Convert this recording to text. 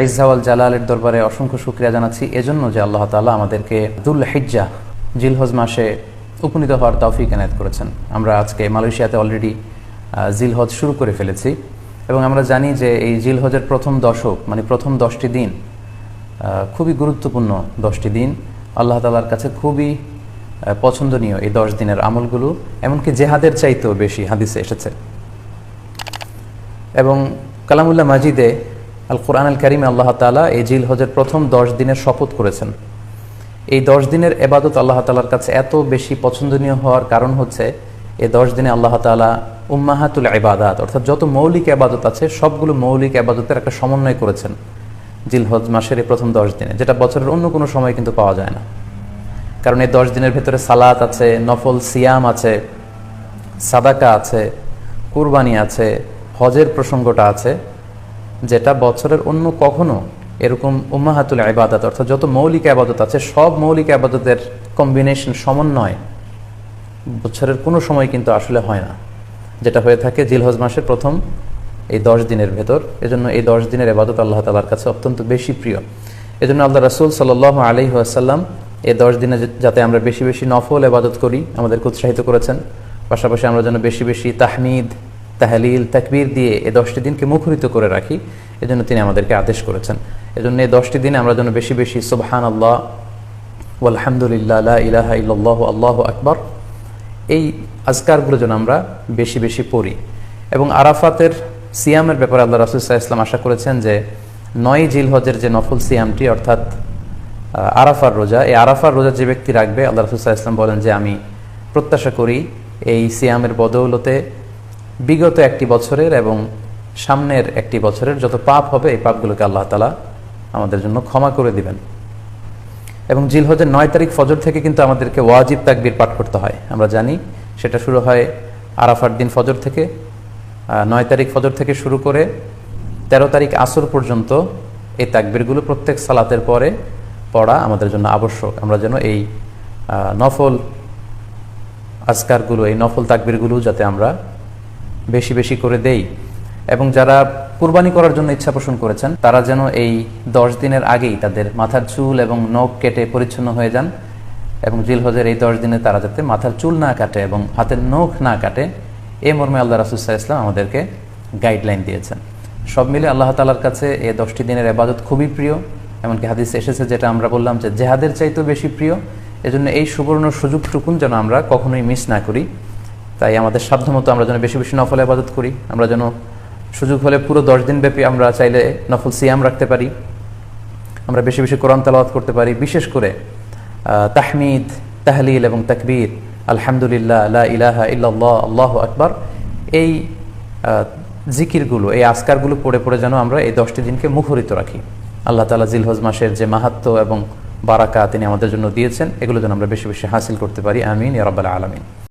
ইজ্জাওয়াল জালালের দরবারে অসংখ্য শুকরিয়া জানাচ্ছি এজন্য যে আল্লাহ তাআলা আমাদেরকে দুল হিজ্জা জিলহজ মাসে উপনীত হওয়ার তৌফিক এনায়েত করেছেন। আমরা আজকে মালয়েশিয়াতে অলরেডি জিলহজ শুরু করে ফেলেছি এবং আমরা জানি যে এই জিলহজের প্রথম দশক মানে প্রথম 10টি দিন খুবই গুরুত্বপূর্ণ 10টি দিন। আল্লাহ তাআলার কাছে খুবই পছন্দনীয় এই 10 দিনের আমলগুলো, এমনকি জেহাদের চাইতেও বেশি হাদিসে এসেছে। এবং কালামুল্লাহ মাজিদে আল কোরআন আল কারিমে আল্লাহ তাআলা এই জিলহজের প্রথম 10 দিনের শপথ করেছেন। এই 10 দিনের এবাদত আল্লাহ তাআলার কাছে এত বেশি পছন্দনীয় হওয়ার কারণ হচ্ছে এই 10 দিনে আল্লাহ তাআলা উম্মাহাতুল ইবাদাত অর্থাৎ যত মৌলিক ইবাদত আছে সবগুলো মৌলিক ইবাদতের একটা সমন্বয় করেছেন জিলহজ মাসের এই প্রথম 10 দিনে, যেটা বছরের অন্য কোনো সময় কিন্তু পাওয়া যায় না। কারণ এই 10 দিনের ভেতরে সালাত আছে, নফল সিয়াম আছে, সাদাকা আছে, কুরবানি আছে, হজের প্রসঙ্গটা আছে, যেটা বছরের অন্য কখনো এরকম উম্মাহাতুল ইবাদত অর্থাৎ যত মৌলিক ইবাদত আছে সব মৌলিক ইবাদতের কম্বিনেশন সমন্বয় বছরের কোনো সময় কিন্তু আসলে হয় না, যেটা হয়ে থাকে জিলহজ মাসের প্রথম এই 10 দিনের ভেতর। এজন্য এই 10 দিনের ইবাদত আল্লাহ তাআলার কাছে অত্যন্ত বেশি প্রিয়। এজন্য আল্লাহ রাসূল সাল্লাল্লাহু আলাইহি ওয়াসাল্লাম এই 10 দিনে যাতে আমরা বেশি বেশি নফল ইবাদত করি আমাদেরকে উৎসাহিত করেছেন। পাশাপাশি আমরা যেন বেশি বেশি তাহমিদ, তাহলিল, তাকবীর দিয়ে এই 10টি দিনকে মুখরিত করে রাখি, এজন্য তিনি আমাদেরকে আদেশ করেছেন। এজন্য এই 10টি দিনে আমরা যেন বেশি বেশি সুবহানাল্লাহ ওয়ালহামদুলিল্লাহ লা ইলাহা ইল্লাল্লাহু আল্লাহু আকবার এই আজকারগুলো যেন আমরা বেশি বেশি পড়ি। এবং আরাফাতের সিয়ামের ব্যাপারে আল্লাহ রাসূল সাল্লাল্লাহু আলাইহি ওয়াসাল্লাম আশা করেছেন যে 9 জিলহজের যে নফল সিয়ামটি অর্থাৎ আরাফার রোজা, এই আরাফার রোজা যে ব্যক্তি রাখবে আল্লাহ রাসূল সাল্লাল্লাহু আলাইহি ওয়াসাল্লাম বলেন যে আমি প্রত্যাশা করি এই সিয়ামের বদৌলতে বিগত একটি বছরের এবং সামনের একটি বছরের যত পাপ হবে এই পাপগুলোকে আল্লাহ তাআলা আমাদের জন্য ক্ষমা করে দিবেন। এবং জিলহজের 9 তারিখ ফজর থেকে কিন্তু আমাদেরকে ওয়াজিব তাকবীর পাঠ করতে হয়। আমরা জানি সেটা শুরু হয় আরাফার দিন ফজর থেকে, 9 তারিখ ফজর থেকে শুরু করে 13 তারিখ আসর পর্যন্ত এই তাকবীরগুলো প্রত্যেক সালাতের পরে পড়া আমাদের জন্য আবশ্যক। আমরা যেন এই নফল আজকারগুলো, এই নফল তাকবীরগুলো যাতে আমরা বেশি বেশি করে দেই। এবং যারা কুরবানি করার জন্য ইচ্ছা পোষণ করেছেন তারা যেন এই 10 দিনের আগেই তাদের মাথার চুল এবং নখ কেটে পরিচ্ছন্ন হয়ে যান এবং জিলহজের এই 10 দিনে তারা যাতে মাথার চুল না কাটে এবং হাতের নখ না কাটে, এই মর্মে আল্লাহ রাসূল সাল্লাল্লাহু আলাইহি ওয়াসাল্লাম আমাদেরকে গাইডলাইন দিয়েছেন। সব মিলে আল্লাহ তাআলার কাছে এই 10টি দিনের ইবাদত খুবই প্রিয়। এমনকি হাদিসে এসেছে যেটা আমরা বললাম যে জেহাদের চাইতেও বেশি প্রিয়। এজন্য এই সুবর্ণ সুযোগটুকুন যেন আমরা কখনোই মিস না করি। তাই আমাদের সাধ্যমতো আমরা যেন বেশি বেশি নফল ইবাদত করি। আমরা যেন সুযোগ হলে পুরো 10 দিন ব্যাপী আমরা চাইলে নফল সিয়াম রাখতে পারি, আমরা বেশি বেশি কোরআন তেলাওয়াত করতে পারি, বিশেষ করে তাহমিদ, তাহলিল এবং তাকবীর, আলহামদুলিল্লাহ লা ইলাহা ইল্লাল্লাহ আল্লাহু আকবার এই জিকিরগুলো, এই আজকারগুলো পড়ে পড়ে যেন আমরা এই 10টি দিনকে মুখরিত রাখি। আল্লাহ তাআলা জিলহজ মাসের যে মাহাত্ম্য এবং বারাকা তিনি আমাদের জন্য দিয়েছেন এগুলো যেন আমরা বেশি বেশি হাসিল করতে পারি। আমিন ইয়া রাব্বাল আলামিন।